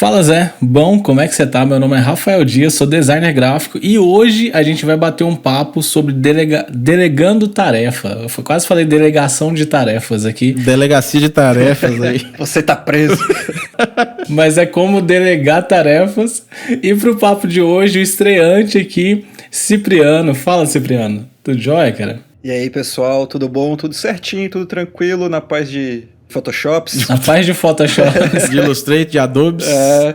Fala Zé, bom, como é que você tá? Meu nome é Rafael Dias, sou designer gráfico e hoje a gente vai bater um papo sobre delegando tarefa. Eu quase falei delegação de tarefas aqui. Delegacia de tarefas aí. Você tá preso. Mas é como delegar tarefas. E pro papo de hoje, o estreante aqui, Cipriano. Fala, Cipriano. Tudo jóia, cara? E aí, pessoal, tudo bom? Tudo certinho, tudo tranquilo, na paz de Photoshops. Na paz de Photoshop. De Illustrator, de Adobe.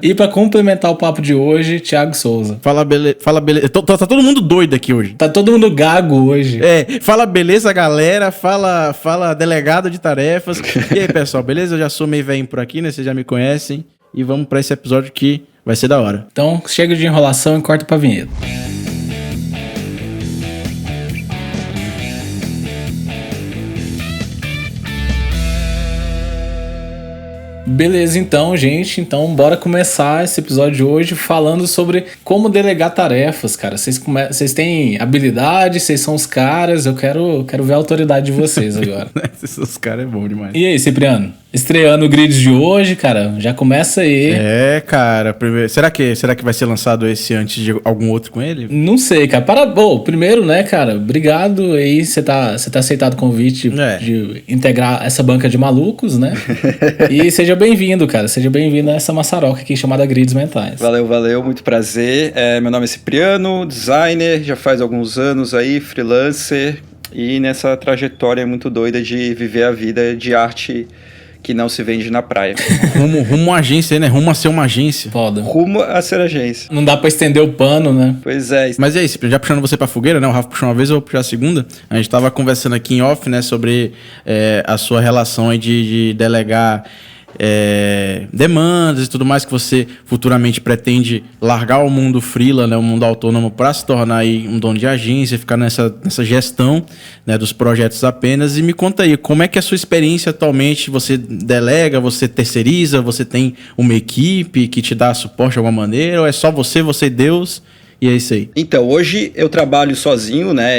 E pra complementar o papo de hoje, Thiago Souza. Fala beleza. Tá todo mundo doido aqui hoje. Tá todo mundo gago hoje. Fala beleza, galera. Fala delegado de tarefas. E aí, pessoal, beleza? Eu já sou meio velhinho por aqui, né? Vocês já me conhecem. E vamos pra esse episódio que vai ser da hora. Então, chega de enrolação e corta pra vinheta. Beleza, então, gente. Então, bora começar esse episódio de hoje falando sobre como delegar tarefas, cara. Vocês têm habilidade, vocês são os caras. Eu quero ver a autoridade de vocês agora. Esses caras é bom demais. E aí, Cipriano? Estreando o grid de hoje, cara, já começa aí. Cara, primeiro, será que vai ser lançado esse antes de algum outro com ele? Não sei, cara. Primeiro, né, cara, obrigado aí, você tá aceitado o convite de integrar essa banca de malucos, né? E seja bem-vindo, cara, seja bem-vindo a essa maçaroca aqui chamada Grids Mentais. Valeu, muito prazer. Meu nome é Cipriano, designer, já faz alguns anos aí, freelancer, e nessa trajetória muito doida de viver a vida de arte que não se vende na praia. Rumo a agência, né? Rumo a ser uma agência. Foda. Rumo a ser agência. Não dá pra estender o pano, né? Pois é. Mas e aí, já puxando você pra fogueira, né? O Rafa puxou uma vez, eu vou puxar a segunda. A gente tava conversando aqui em off, né? Sobre a sua relação aí de delegar demandas e tudo mais, que você futuramente pretende largar o mundo freela, né, o mundo autônomo, para se tornar aí um dono de agência, ficar nessa gestão, né, dos projetos apenas. E me conta aí, como é que é a sua experiência atualmente? Você delega, você terceiriza, você tem uma equipe que te dá suporte de alguma maneira, ou é só você e Deus? E é isso aí. Então, hoje eu trabalho sozinho, né?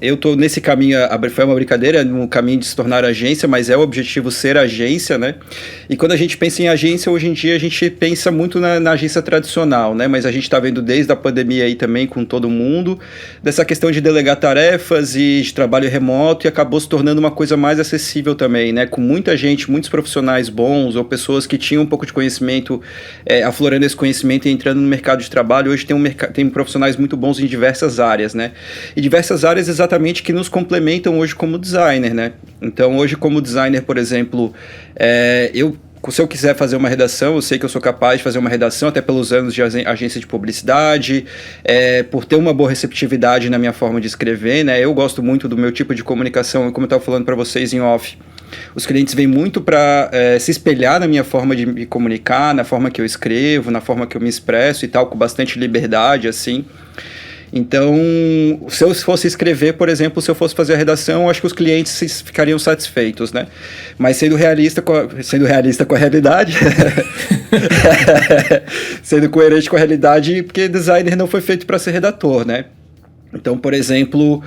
Eu tô nesse caminho, foi uma brincadeira, no caminho de se tornar agência, mas é o objetivo ser agência, né? E quando a gente pensa em agência, hoje em dia a gente pensa muito na agência tradicional, né? Mas a gente tá vendo desde a pandemia aí também com todo mundo, dessa questão de delegar tarefas e de trabalho remoto, e acabou se tornando uma coisa mais acessível também, né? Com muita gente, muitos profissionais bons, ou pessoas que tinham um pouco de conhecimento, aflorando esse conhecimento e entrando no mercado de trabalho. Hoje tem profissionais muito bons em diversas áreas, né? E diversas áreas exatamente que nos complementam hoje como designer, né? Então, hoje como designer, por exemplo, se eu quiser fazer uma redação, eu sei que eu sou capaz de fazer uma redação, até pelos anos de agência de publicidade, por ter uma boa receptividade na minha forma de escrever, né? Eu gosto muito do meu tipo de comunicação, e como eu estava falando para vocês em off, os clientes vêm muito para se espelhar na minha forma de me comunicar, na forma que eu escrevo, na forma que eu me expresso e tal, com bastante liberdade, assim. Então, se eu fosse escrever, por exemplo, se eu fosse fazer a redação, eu acho que os clientes ficariam satisfeitos, né? Mas sendo realista com a realidade, sendo coerente com a realidade, porque designer não foi feito para ser redator, né? Então, por exemplo,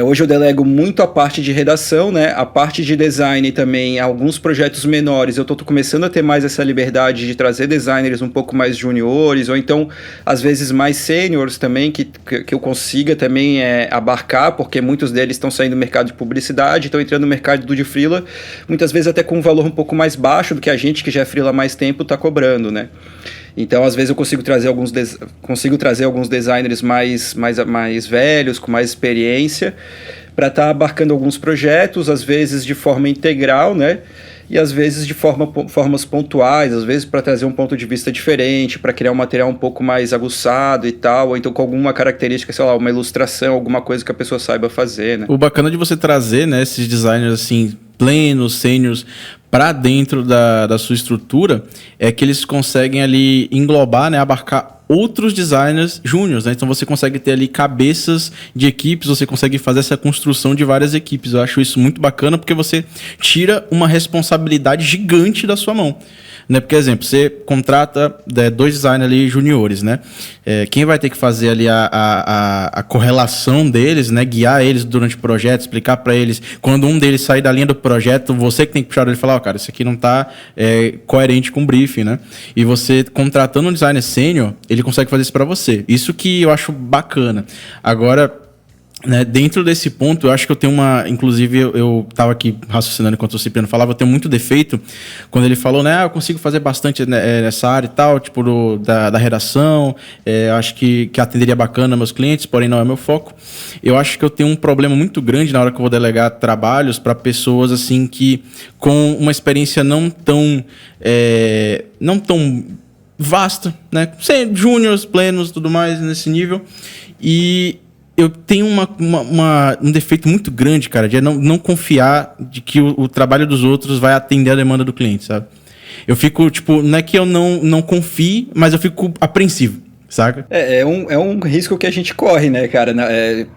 hoje eu delego muito a parte de redação, né? A parte de design também, alguns projetos menores, eu estou começando a ter mais essa liberdade de trazer designers um pouco mais juniores, ou então, às vezes, mais sêniores também, que eu consiga também abarcar, porque muitos deles estão saindo do mercado de publicidade, estão entrando no mercado do de freela, muitas vezes até com um valor um pouco mais baixo do que a gente, que já é freela há mais tempo, está cobrando, né? Então, às vezes, eu consigo trazer alguns designers mais velhos, com mais experiência, para estar abarcando alguns projetos, às vezes de forma integral, né? E às vezes de formas pontuais, às vezes para trazer um ponto de vista diferente, para criar um material um pouco mais aguçado e tal, ou então com alguma característica, sei lá, uma ilustração, alguma coisa que a pessoa saiba fazer, né? O bacana de você trazer, né, esses designers assim, plenos, sêniors, para dentro da sua estrutura, é que eles conseguem ali englobar, né, abarcar outros designers júniors, né? Então você consegue ter ali cabeças de equipes, você consegue fazer essa construção de várias equipes. Eu acho isso muito bacana porque você tira uma responsabilidade gigante da sua mão. né? Porque, exemplo, você contrata 2 designers ali juniores, né? Quem vai ter que fazer ali a correlação deles, né? Guiar eles durante o projeto, explicar para eles. Quando um deles sair da linha do projeto, você que tem que puxar ele e falar, cara, isso aqui não tá coerente com o briefing, né? E você contratando um designer sênior, ele consegue fazer isso para você. Isso que eu acho bacana. Agora, né, dentro desse ponto, eu acho que eu tenho inclusive, eu tava aqui raciocinando enquanto o Cipriano falava, eu tenho muito defeito quando ele falou, né, eu consigo fazer bastante nessa área e tal, tipo, da redação, acho que atenderia bacana meus clientes, porém não é meu foco. Eu acho que eu tenho um problema muito grande na hora que eu vou delegar trabalhos para pessoas, assim, que com uma experiência não tão vasta, né, sem júniors, plenos, tudo mais nesse nível, e eu tenho um defeito muito grande, cara, de não confiar de que o trabalho dos outros vai atender a demanda do cliente, sabe? Eu fico, tipo, não é que eu não confie, mas eu fico apreensivo, saca? É um risco que a gente corre, né, cara?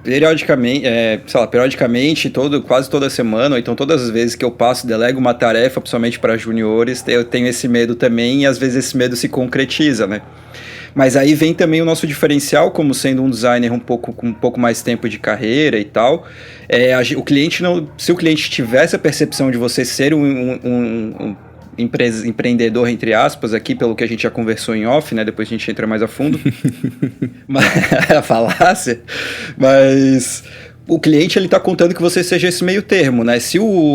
Periodicamente, quase toda semana, ou então todas as vezes que eu delego uma tarefa, principalmente para juniores, eu tenho esse medo também, e às vezes esse medo se concretiza, né? Mas aí vem também o nosso diferencial, como sendo um designer com um pouco mais tempo de carreira e tal. Se o cliente tivesse a percepção de você ser um empreendedor, entre aspas, aqui, pelo que a gente já conversou em off, né? Depois a gente entra mais a fundo. A falácia. Mas o cliente, ele tá contando que você seja esse meio termo, né?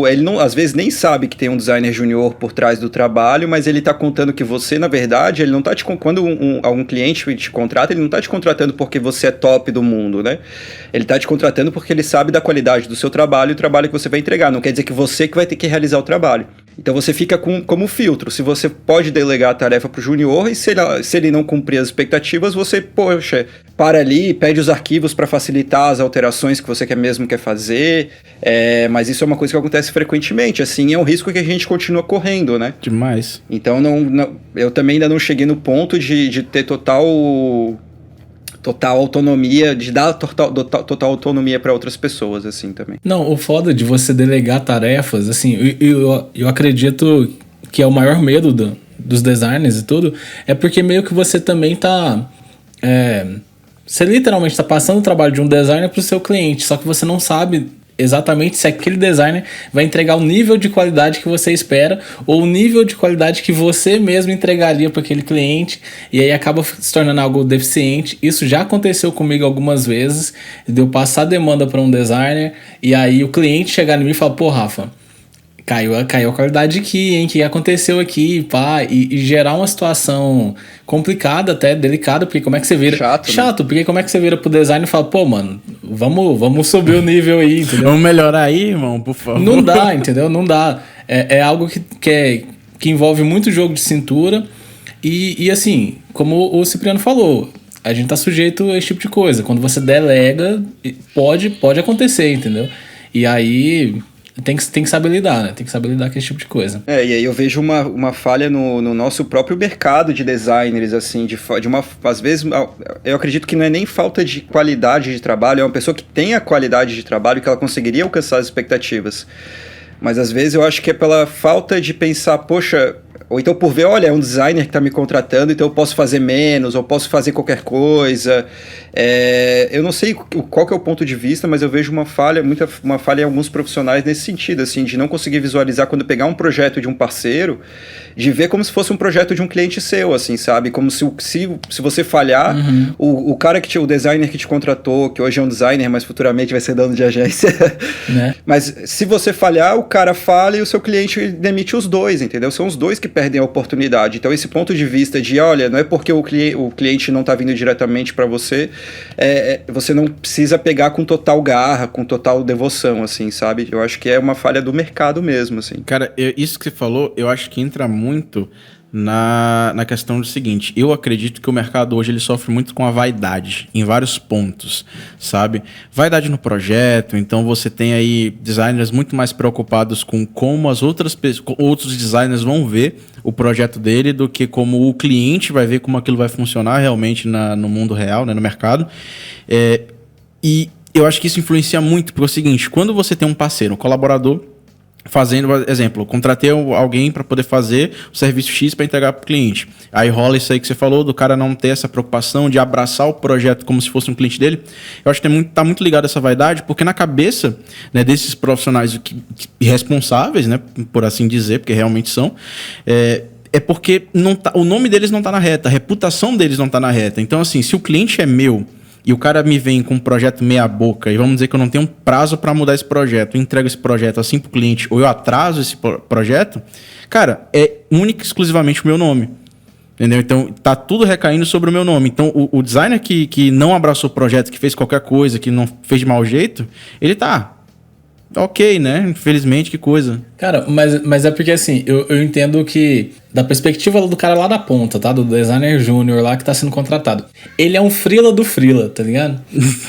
Ele não, às vezes nem sabe que tem um designer júnior por trás do trabalho, mas ele tá contando que você, na verdade, ele não tá quando algum cliente te contrata, ele não tá te contratando porque você é top do mundo, né? Ele tá te contratando porque ele sabe da qualidade do seu trabalho e o trabalho que você vai entregar. Não quer dizer que você que vai ter que realizar o trabalho. Então você fica como filtro. Se você pode delegar a tarefa para o junior e se ele não cumprir as expectativas, você, para ali, pede os arquivos para facilitar as alterações que você quer fazer. Mas isso é uma coisa que acontece frequentemente. Assim, é um risco que a gente continua correndo, né? Demais. Então eu também ainda não cheguei no ponto de ter total autonomia, de dar total autonomia para outras pessoas, assim, também. Não, o foda de você delegar tarefas, assim, eu acredito que é o maior medo dos designers e tudo, é porque meio que você também tá... você literalmente tá passando o trabalho de um designer pro seu cliente, só que você não sabe exatamente se aquele designer vai entregar o nível de qualidade que você espera ou o nível de qualidade que você mesmo entregaria para aquele cliente, e aí acaba se tornando algo deficiente. Isso já aconteceu comigo algumas vezes, de eu passar a demanda para um designer e aí o cliente chegar em mim e falar, pô, Rafa, caiu a qualidade aqui, hein? O que aconteceu aqui, pá? E gerar uma situação complicada, até delicada, porque como é que você vira... Chato, né? Porque como é que você vira pro design e fala, pô, mano, vamos subir o nível aí, entendeu? Vamos melhorar aí, irmão, por favor. Não dá, entendeu? Não dá. É algo que envolve muito jogo de cintura e assim, como o Cipriano falou, a gente tá sujeito a esse tipo de coisa. Quando você delega, pode acontecer, entendeu? E aí... Tem que saber lidar, né? Tem que saber lidar com esse tipo de coisa. E aí eu vejo uma falha no nosso próprio mercado de designers, assim, às vezes, eu acredito que não é nem falta de qualidade de trabalho, é uma pessoa que tem a qualidade de trabalho que ela conseguiria alcançar as expectativas. Mas às vezes eu acho que é pela falta de pensar, poxa, ou então por ver, olha, é um designer que está me contratando, então eu posso fazer menos, ou posso fazer qualquer coisa. Eu não sei qual que é o ponto de vista, mas eu vejo uma falha em alguns profissionais nesse sentido, assim, de não conseguir visualizar quando pegar um projeto de um parceiro, de ver como se fosse um projeto de um cliente seu, assim, sabe? Como se você falhar, o cara o designer que te contratou, que hoje é um designer, mas futuramente vai ser dono de agência, né? Mas se você falhar, o cara falha e o seu cliente demite os dois, entendeu? São os dois que perdem a oportunidade. Então esse ponto de vista de, olha, não é porque o cliente não está vindo diretamente para você, você não precisa pegar com total garra, com total devoção, assim, sabe? Eu acho que é uma falha do mercado mesmo, assim. Cara, isso que você falou, eu acho que entra muito na questão do seguinte, eu acredito que o mercado hoje ele sofre muito com a vaidade, em vários pontos, sabe? Vaidade no projeto, então você tem aí designers muito mais preocupados com como outros designers vão ver o projeto dele do que como o cliente vai ver como aquilo vai funcionar realmente no mundo real, né, no mercado. E eu acho que isso influencia muito, porque é o seguinte, quando você tem um parceiro, um colaborador, fazendo, exemplo, contratei alguém para poder fazer o serviço X para entregar para o cliente. Aí rola isso aí que você falou, do cara não ter essa preocupação de abraçar o projeto como se fosse um cliente dele. Eu acho que tá muito ligado a essa vaidade, porque na cabeça, né, desses profissionais irresponsáveis, né, por assim dizer, porque realmente são, é porque o nome deles não está na reta, a reputação deles não está na reta. Então, assim, se o cliente é meu e o cara me vem com um projeto meia boca e vamos dizer que eu não tenho um prazo para mudar esse projeto, eu entrego esse projeto assim pro cliente ou eu atraso esse projeto, cara, é único e exclusivamente o meu nome. Entendeu? Então, tá tudo recaindo sobre o meu nome. Então, o designer que não abraçou o projeto, que fez qualquer coisa, que não fez de mau jeito, ele tá ok, né? Infelizmente, que coisa. Cara, mas é porque assim, eu entendo que, da perspectiva do cara lá da ponta, tá? Do designer júnior lá que tá sendo contratado. Ele é um freela do freela, tá ligado?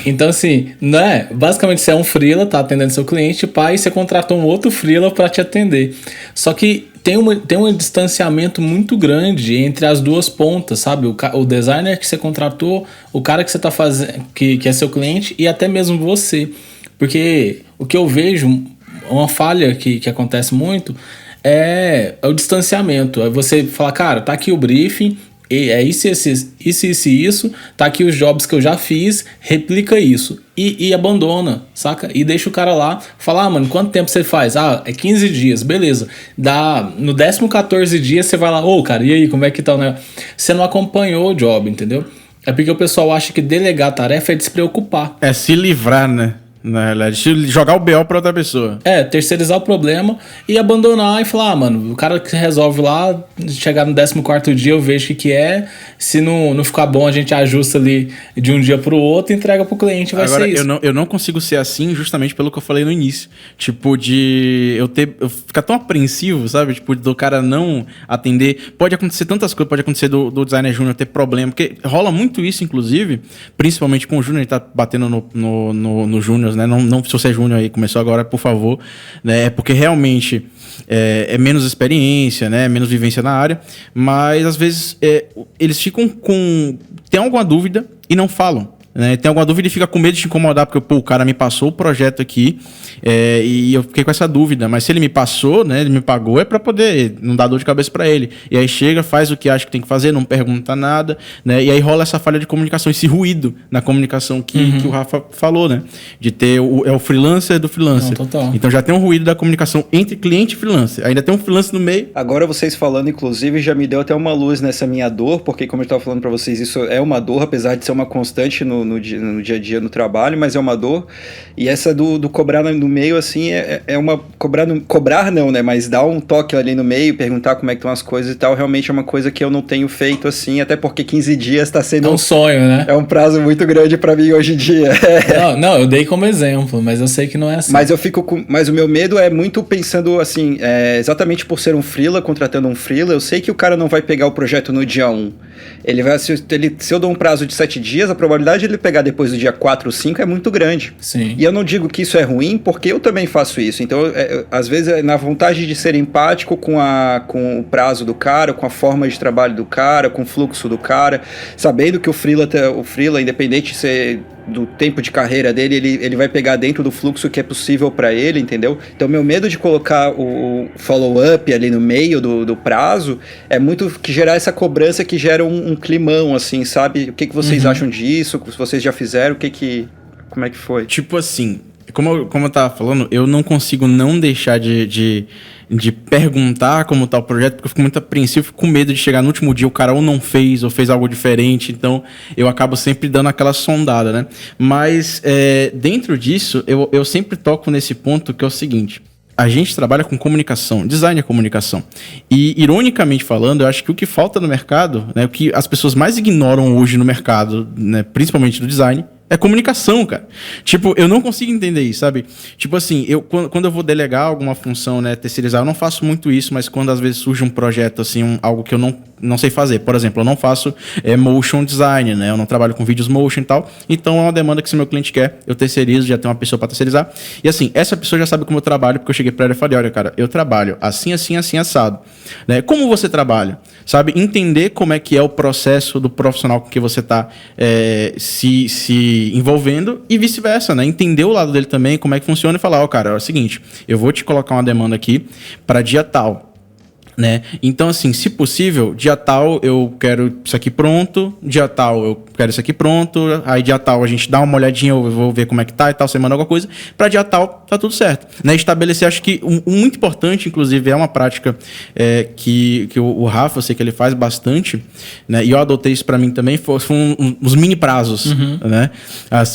Então, assim, né? Basicamente, você é um freela, tá atendendo seu cliente, e você contratou um outro freela pra te atender. Só que tem um distanciamento muito grande entre as duas pontas, sabe? O designer que você contratou, o cara que você tá fazendo, que é seu cliente, e até mesmo você. Porque o que eu vejo, uma falha que acontece muito, é o distanciamento. É você falar, cara, tá aqui o briefing, é isso, tá aqui os jobs que eu já fiz, replica isso. E abandona, saca? E deixa o cara lá, falar, mano, quanto tempo você faz? É 15 dias, beleza. No 14º dia você vai lá, cara, e aí, como é que tá o negócio? Você não acompanhou o job, entendeu? É porque o pessoal acha que delegar a tarefa é despreocupar. É se livrar, né? Na realidade, jogar o BO pra outra pessoa. Terceirizar o problema e abandonar e falar, mano, o cara que resolve lá, chegar no 14º dia eu vejo o que é, se não ficar bom a gente ajusta ali de um dia pro outro e entrega pro cliente, vai ser isso. Eu não consigo ser assim justamente pelo que eu falei no início, tipo, de eu ficar tão apreensivo, sabe, tipo, do cara não atender, pode acontecer tantas coisas, pode acontecer do designer júnior ter problema, porque rola muito isso, inclusive, principalmente com o júnior, ele tá batendo no júnior, né? Não, se você é júnior aí, começou agora, por favor, né? Porque realmente é menos experiência, né? Menos vivência na área, mas às vezes eles ficam tem alguma dúvida e não falam. Né? Tem alguma dúvida e fica com medo de te incomodar, porque o cara me passou o projeto aqui e eu fiquei com essa dúvida, mas se ele me passou, né, ele me pagou, é para poder não dar dor de cabeça para ele. E aí chega, faz o que acha que tem que fazer, não pergunta nada, né? E aí rola essa falha de comunicação, esse ruído na comunicação que o Rafa falou, né? De ter o freelancer do freelancer. Não, total. Então já tem um ruído da comunicação entre cliente e freelancer. Ainda tem um freelancer no meio. Agora vocês falando, inclusive, já me deu até uma luz nessa minha dor, porque como eu estava falando para vocês, isso é uma dor, apesar de ser uma constante no dia a dia no trabalho, mas é uma dor. E essa do cobrar no meio, assim, é uma... Cobrar não, né? Mas dar um toque ali no meio, perguntar como é que estão as coisas e tal, realmente é uma coisa que eu não tenho feito, assim, até porque 15 dias está sendo... É um sonho, né? É um prazo muito grande para mim hoje em dia. Não, eu dei como exemplo, mas eu sei que não é assim. Mas o meu medo é muito pensando, assim, exatamente por ser um freela, contratando um freela, eu sei que o cara não vai pegar o projeto no dia 1. Se eu dou um prazo de 7 dias, a probabilidade de ele pegar depois do dia 4 ou 5 é muito grande. Sim. E eu não digo que isso é ruim, porque eu também faço isso. Então, às vezes, na vontade de ser empático com o prazo do cara, com a forma de trabalho do cara, com o fluxo do cara, sabendo que o freela, independente de ser do tempo de carreira dele, ele vai pegar dentro do fluxo que é possível para ele, entendeu? Então, meu medo de colocar o follow-up ali no meio do prazo é muito que gerar essa cobrança que gera um climão, assim, sabe? O que vocês acham disso? Se vocês já fizeram, como é que foi? Tipo assim, como eu tava falando, eu não consigo não deixar de perguntar como tá o projeto, porque eu fico muito apreensivo, fico com medo de chegar no último dia, o cara ou não fez, ou fez algo diferente, então eu acabo sempre dando aquela sondada, né? Mas dentro disso, eu sempre toco nesse ponto que é o seguinte: a gente trabalha com comunicação, design é comunicação. E, ironicamente falando, eu acho que o que falta no mercado, né, o que as pessoas mais ignoram hoje no mercado, né, principalmente do design, é comunicação, cara. Tipo, eu não consigo entender isso, sabe? Tipo assim, quando eu vou delegar alguma função, né, terceirizar, eu não faço muito isso, mas quando às vezes surge um projeto, assim, algo que eu não sei fazer. Por exemplo, eu não faço motion design, né? Eu não trabalho com vídeos motion e tal. Então é uma demanda que se meu cliente quer, eu terceirizo, já tenho uma pessoa para terceirizar. E assim, essa pessoa já sabe como eu trabalho, porque eu cheguei para ela e falei, olha, cara, eu trabalho assim, assim, assim, assado. Né? Como você trabalha? Sabe? Entender como é que é o processo do profissional com que você está se envolvendo e vice-versa, né? Entender o lado dele também, como é que funciona e falar, ó, cara, é o seguinte, eu vou te colocar uma demanda aqui para dia tal. Né? Então, assim, se possível, dia tal eu quero isso aqui pronto, dia tal eu quero isso aqui pronto, aí dia tal a gente dá uma olhadinha, eu vou ver como é que tá e tal, você manda alguma coisa, para dia tal tá tudo certo. Né? Estabelecer, acho que muito importante, inclusive, é uma prática que o Rafa, eu sei que ele faz bastante, né? E eu adotei isso para mim também, foram uns mini prazos, né?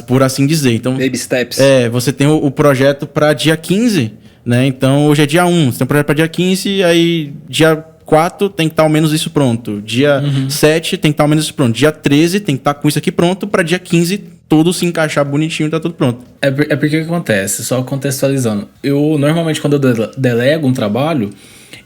Por assim dizer. Então, baby steps. Você tem o projeto para dia 15, né? Então, hoje é dia 1, você tem um projeto para dia 15, aí dia 4 tem que estar ao menos isso pronto. Dia 7 tem que estar ao menos isso pronto. Dia 13 tem que estar com isso aqui pronto para dia 15 tudo se encaixar bonitinho e tá tudo pronto. É porque o que acontece? Só contextualizando. Eu, normalmente, quando eu delego um trabalho,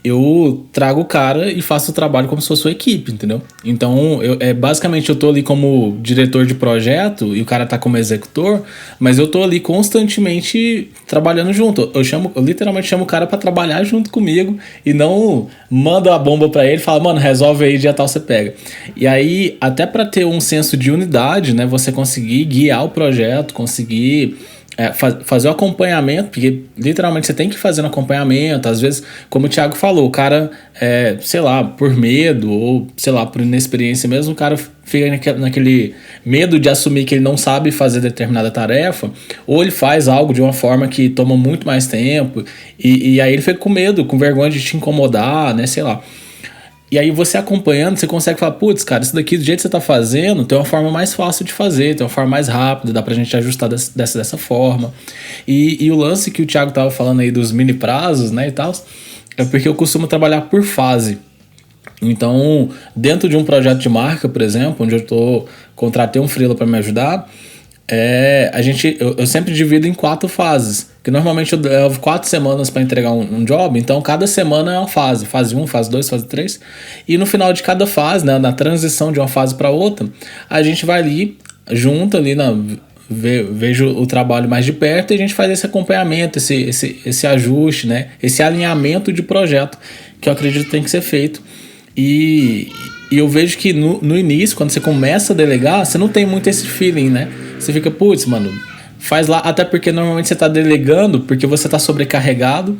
eu trago o cara e faço o trabalho como se fosse sua equipe, entendeu? Então, basicamente, eu tô ali como diretor de projeto e o cara tá como executor, mas eu tô ali constantemente trabalhando junto. Eu literalmente chamo o cara pra trabalhar junto comigo e não mando a bomba pra ele e falo, mano, resolve aí, dia tal você pega. E aí, até pra ter um senso de unidade, né, você conseguir guiar o projeto, conseguir fazer o acompanhamento, porque literalmente você tem que fazer um acompanhamento. Às vezes, como o Thiago falou, o cara, sei lá, por medo ou, sei lá, por inexperiência mesmo, o cara fica naquele medo de assumir que ele não sabe fazer determinada tarefa, ou ele faz algo de uma forma que toma muito mais tempo, e aí ele fica com medo, com vergonha de te incomodar, né, sei lá. E aí você acompanhando, você consegue falar, putz, cara, isso daqui do jeito que você tá fazendo, tem uma forma mais fácil de fazer, tem uma forma mais rápida, dá pra gente ajustar dessa forma. E o lance que o Thiago tava falando aí dos mini prazos, né, e tal, é porque eu costumo trabalhar por fase. Então, dentro de um projeto de marca, por exemplo, onde eu contratei um freela para me ajudar, eu sempre divido em 4 fases. Que normalmente eu levo 4 semanas para entregar um job, então cada semana é uma fase. Fase 1, fase 2, fase 3. E no final de cada fase, né, na transição de uma fase para outra, a gente vai ali, junto ali, vejo o trabalho mais de perto e a gente faz esse acompanhamento, esse ajuste, né, esse alinhamento de projeto, que eu acredito que tem que ser feito. E eu vejo que no início, quando você começa a delegar, você não tem muito esse feeling, né? Você fica, putz, mano, faz lá, até porque normalmente você tá delegando porque você tá sobrecarregado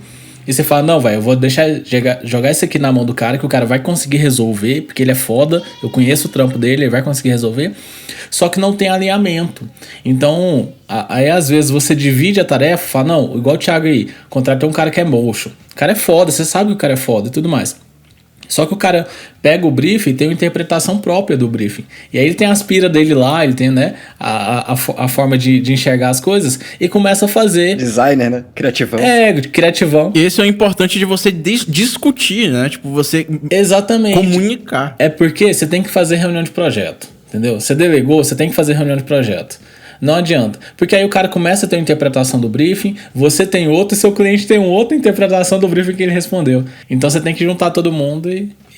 e você fala, não, velho, eu vou deixar jogar isso aqui na mão do cara, que o cara vai conseguir resolver, porque ele é foda, eu conheço o trampo dele, ele vai conseguir resolver, só que não tem alinhamento. Então, aí às vezes você divide a tarefa, fala, não, igual o Thiago aí, contratou um cara que é motion, o cara é foda, você sabe que o cara é foda e tudo mais. Só que o cara pega o briefing e tem uma interpretação própria do briefing. E aí ele tem a aspira dele lá, ele tem, né, a forma de enxergar as coisas e começa a fazer. Designer, né? Criativão. Criativão. E esse é o importante de você discutir, né? Tipo, você exatamente comunicar. É porque você tem que fazer reunião de projeto, entendeu? Você delegou, você tem que fazer reunião de projeto. Não adianta. Porque aí o cara começa a ter uma interpretação do briefing, você tem outra e seu cliente tem outra interpretação do briefing que ele respondeu. Então você tem que juntar todo mundo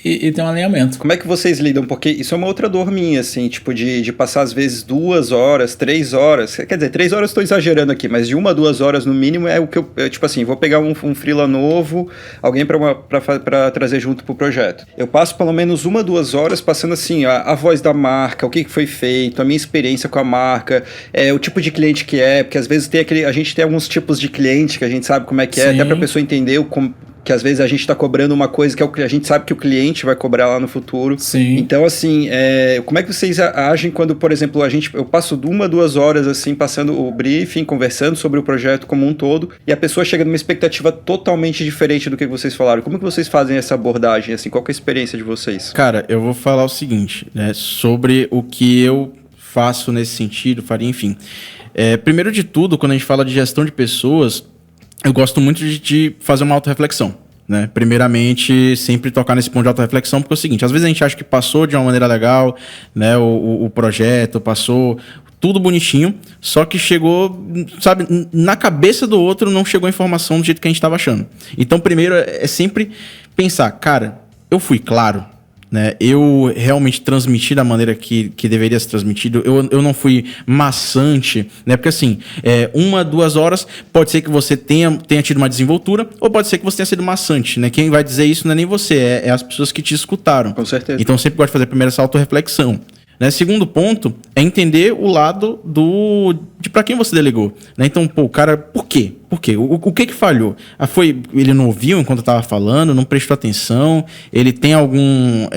e ter um alinhamento. Como é que vocês lidam? Porque isso é uma outra dor minha, assim, tipo, de passar às vezes 2 horas, 3 horas. Quer dizer, 3 horas eu estou exagerando aqui, mas de 1 a 2 horas no mínimo é o que eu tipo assim, vou pegar um freela novo, alguém para trazer junto pro projeto. Eu passo pelo menos 1 a 2 horas passando assim, a voz da marca, o que foi feito, a minha experiência com a marca, o tipo de cliente que é, porque às vezes a gente tem alguns tipos de cliente que a gente sabe como é que é, até pra pessoa entender que às vezes a gente está cobrando uma coisa que a gente sabe que o cliente vai cobrar lá no futuro. Sim. Então, assim, como é que vocês agem quando, por exemplo, eu passo 1 a 2 horas, assim, passando o briefing, conversando sobre o projeto como um todo, e a pessoa chega numa expectativa totalmente diferente do que vocês falaram. Como que vocês fazem essa abordagem, assim? Qual que é a experiência de vocês? Cara, eu vou falar o seguinte, né, sobre o que eu faço nesse sentido, faria, enfim. Primeiro de tudo, quando a gente fala de gestão de pessoas, eu gosto muito de fazer uma autorreflexão, né? Primeiramente, sempre tocar nesse ponto de autorreflexão, porque é o seguinte, às vezes a gente acha que passou de uma maneira legal, né, o projeto, passou tudo bonitinho, só que chegou, sabe, na cabeça do outro não chegou a informação do jeito que a gente estava achando. Então, primeiro é sempre pensar, cara, eu fui claro, né? Eu realmente transmiti da maneira que deveria ser transmitido. Eu não fui maçante, né? Porque assim, 1, 2 horas pode ser que você tenha tido uma desenvoltura, ou pode ser que você tenha sido maçante, né? Quem vai dizer isso não é nem você, é as pessoas que te escutaram. Com certeza. Então eu sempre gosto de fazer primeiro essa autorreflexão. Né? Segundo ponto é entender o lado de para quem você delegou. Né? Então, o cara, por quê? Por quê? O que falhou? Ele não ouviu enquanto eu estava falando, não prestou atenção, ele tem algum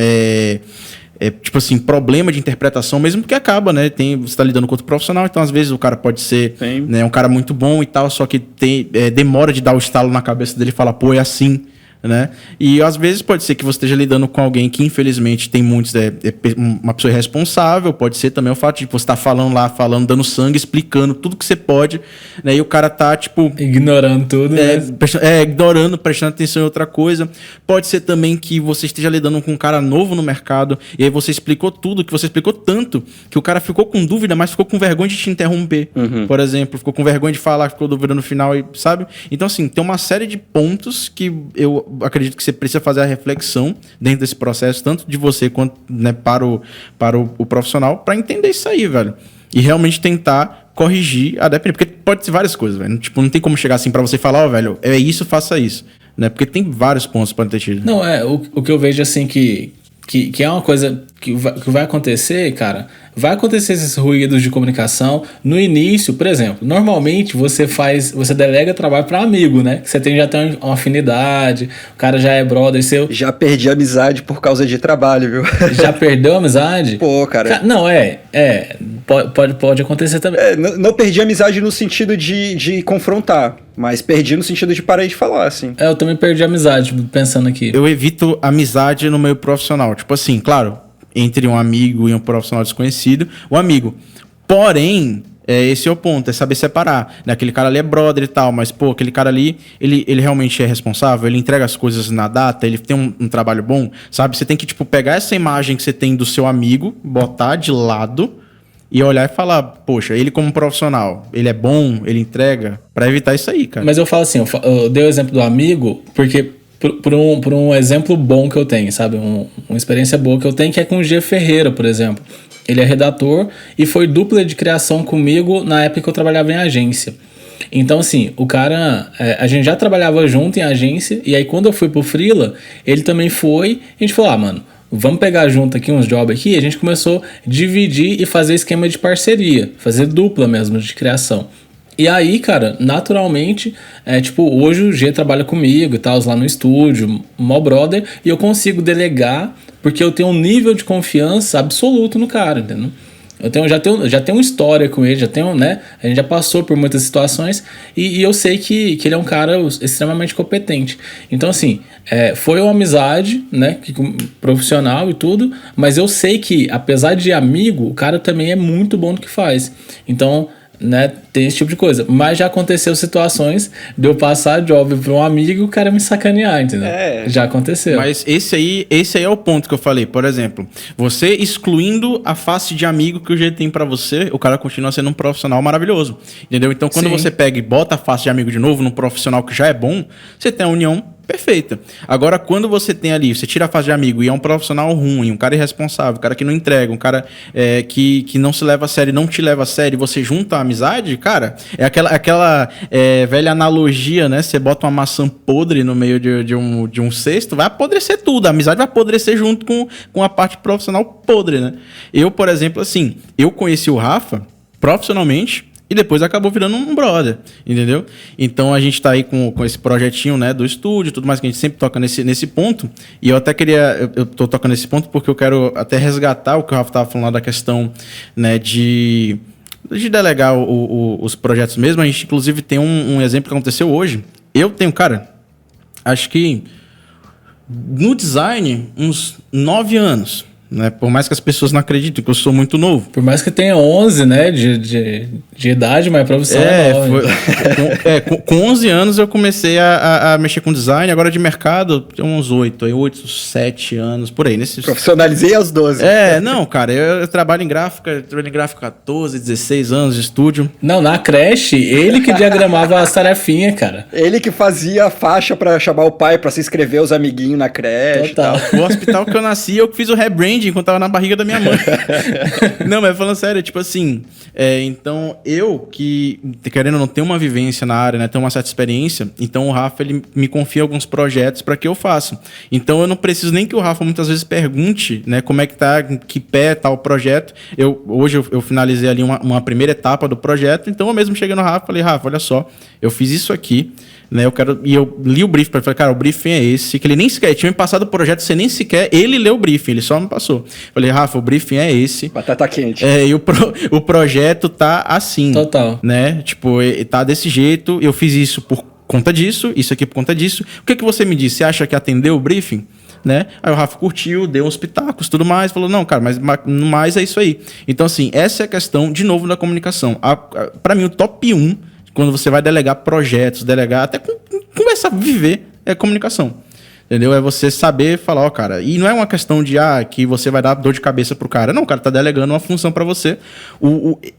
tipo assim, problema de interpretação, mesmo porque acaba, né? Você está lidando com outro profissional, então às vezes o cara pode ser, né, um cara muito bom e tal, só que demora de dar o estalo na cabeça dele e falar, pô, é assim. Né? E às vezes pode ser que você esteja lidando com alguém que infelizmente tem muitos uma pessoa irresponsável, pode ser também o fato de você estar falando, dando sangue, explicando tudo que você pode, né? E o cara tá tipo ignorando tudo, ignorando, prestando atenção em outra coisa. Pode ser também que você esteja lidando com um cara novo no mercado e aí você explicou tudo, que você explicou tanto que o cara ficou com dúvida, mas ficou com vergonha de te interromper, por exemplo, ficou com vergonha de falar, ficou dúvida no final, sabe? Então assim, tem uma série de pontos que eu acredito que você precisa fazer a reflexão dentro desse processo, tanto de você quanto, né, para o profissional, para entender isso aí, velho. E realmente tentar corrigir a depender. Porque pode ser várias coisas, velho. Tipo, não tem como chegar assim para você falar, velho, é isso, faça isso. Né? Porque tem vários pontos para ter tido. Não, o que eu vejo assim que é uma coisa que vai acontecer, cara. Vai acontecer esses ruídos de comunicação no início, por exemplo. Normalmente você delega trabalho para amigo, né? Que você já tem uma afinidade, o cara já é brother seu. Já perdi a amizade por causa de trabalho, viu? Já perdeu a amizade? Pô, cara. Não, pode acontecer também. Não perdi a amizade no sentido de confrontar, mas perdi no sentido de parar de falar, assim. Eu também perdi a amizade, pensando aqui. Eu evito amizade no meio profissional. Tipo assim, claro, entre um amigo e um profissional desconhecido, o amigo. Porém, esse é o ponto, é saber separar. Né? Aquele cara ali é brother e tal, mas, pô, aquele cara ali, ele realmente é responsável, ele entrega as coisas na data, ele tem um trabalho bom, sabe? Você tem que, tipo, pegar essa imagem que você tem do seu amigo, botar de lado e olhar e falar, poxa, ele como profissional, ele é bom, ele entrega, pra evitar isso aí, cara. Mas eu falo assim, eu dei o exemplo do amigo, porque por um exemplo bom que eu tenho, sabe? Uma experiência boa que eu tenho, que é com o G. Ferreira, por exemplo. Ele é redator e foi dupla de criação comigo na época que eu trabalhava em agência. Então, assim, o cara... a gente já trabalhava junto em agência, e aí quando eu fui pro freela, ele também foi, a gente falou, mano, vamos pegar junto aqui uns jobs aqui, e a gente começou a dividir e fazer esquema de parceria, fazer dupla mesmo de criação. E aí, cara, naturalmente, hoje o G trabalha comigo e tal, lá no estúdio, mó brother, e eu consigo delegar porque eu tenho um nível de confiança absoluto no cara, entendeu? Já tenho uma história com ele, né? A gente já passou por muitas situações e eu sei que ele é um cara extremamente competente. Então, assim, foi uma amizade, né? Profissional e tudo, mas eu sei que, apesar de amigo, o cara também é muito bom no que faz. Então, né, tem esse tipo de coisa. Mas já aconteceu situações de eu passar job para um amigo e o cara me sacanear, entendeu? Já aconteceu. Mas esse aí é o ponto que eu falei. Por exemplo, você excluindo a face de amigo que o G tem para você, o cara continua sendo um profissional maravilhoso, entendeu? Então, quando você pega e bota a face de amigo de novo num profissional que já é bom, você tem a união perfeita. Agora, quando você tem ali, você tira a face de amigo e é um profissional ruim, um cara irresponsável, um cara que não entrega, um cara que não se leva a sério, não te leva a sério, e você junta a amizade, cara, é aquela velha analogia, né? Você bota uma maçã podre no meio de um cesto, vai apodrecer tudo, a amizade vai apodrecer junto com a parte profissional podre, né? Eu, por exemplo, assim, eu conheci o Rafa profissionalmente, e depois acabou virando um brother, entendeu? Então a gente tá aí com esse projetinho, né, do estúdio, tudo mais, que a gente sempre toca nesse ponto. E eu até eu tô tocando nesse ponto porque eu quero até resgatar o que o Rafa tava falando da questão, né, de delegar os projetos mesmo. A gente, inclusive, tem um exemplo que aconteceu hoje. Eu tenho, cara, acho que no design, uns 9 anos. né? Por mais que as pessoas não acreditem que eu sou muito novo. Por mais que tenha 11, né, de idade, mas pra você é nova. Com 11 anos eu comecei a mexer com design, agora de mercado tem uns 8, 7 anos, por aí. Profissionalizei aos 12. Não, cara, eu trabalho em gráfica, 14, 16 anos de estúdio. Não, na creche, ele que diagramava as tarefinhas, cara. Ele que fazia a faixa pra chamar o pai pra se inscrever os amiguinhos na creche. Total. E tal. O hospital que eu nasci, eu que fiz o rebranding enquanto tava na barriga da minha mãe. Não, mas falando sério, tipo assim, então eu que, querendo ou não, tenho uma vivência na área, né, tenho uma certa experiência, então o Rafa, ele me confia alguns projetos para que eu faça. Então eu não preciso nem que o Rafa muitas vezes pergunte, né, como é que tá, que pé tá o projeto. Hoje eu finalizei ali uma primeira etapa do projeto, então eu mesmo cheguei no Rafa e falei, Rafa, olha só, eu fiz isso aqui, né, e eu li o briefing para ele, falei, cara, o briefing é esse, que ele nem sequer tinha me passado o projeto, você nem sequer, ele leu o briefing, ele só me passou. Falei, Rafa, o briefing é esse. Batata quente. E o projeto tá assim. Total. Né, tipo, tá desse jeito, eu fiz isso por conta disso, isso aqui por conta disso. O que você me disse? Você acha que atendeu o briefing? Né? Aí o Rafa curtiu, deu uns pitacos, tudo mais, falou, não, cara, mas é isso aí. Então, assim, essa é a questão, de novo, da comunicação. Para mim, o top 1, quando você vai delegar projetos, até conversar, viver, é comunicação. Entendeu? É você saber falar, ó, cara, e não é uma questão de, que você vai dar dor de cabeça pro cara. Não, o cara tá delegando uma função pra você.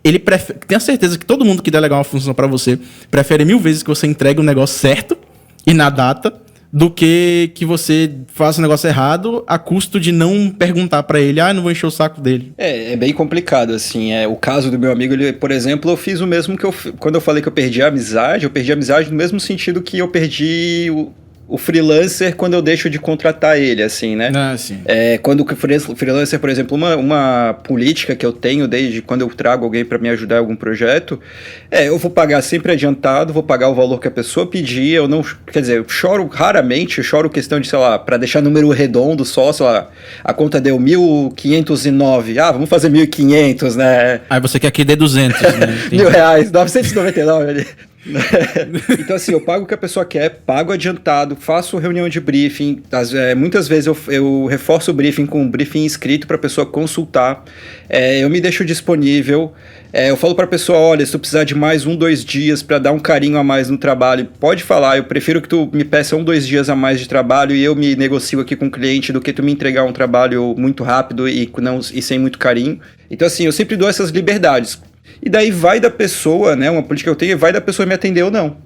Ele prefere, tenha certeza que todo mundo que delegar uma função pra você prefere 1000 vezes que você entregue o negócio certo e na data, do que você faça o negócio errado a custo de não perguntar pra ele, não vou encher o saco dele. É bem complicado, assim. O caso do meu amigo, ele, por exemplo, eu fiz o mesmo quando eu falei que eu perdi a amizade no mesmo sentido que eu perdi o freelancer quando eu deixo de contratar ele, assim, né? Sim. Quando o freelancer, por exemplo, uma política que eu tenho desde quando eu trago alguém para me ajudar em algum projeto, eu vou pagar sempre adiantado, vou pagar o valor que a pessoa pedir, eu não, quer dizer, eu choro questão de, sei lá, para deixar número redondo só, sei lá, a conta deu 1.509, vamos fazer 1.500, né? Aí você quer que dê 200, né? R$1.000, 999 ali. Então assim, eu pago o que a pessoa quer, pago adiantado, faço reunião de briefing, muitas vezes eu reforço o briefing com um briefing escrito para a pessoa consultar, eu me deixo disponível, eu falo para a pessoa, olha, se tu precisar de mais 1-2 dias para dar um carinho a mais no trabalho, pode falar, eu prefiro que tu me peça 1-2 dias a mais de trabalho e eu me negocio aqui com o cliente do que tu me entregar um trabalho muito rápido e sem muito carinho. Então assim, eu sempre dou essas liberdades. E daí vai da pessoa, né? Uma política que eu tenho, vai da pessoa me atender ou não.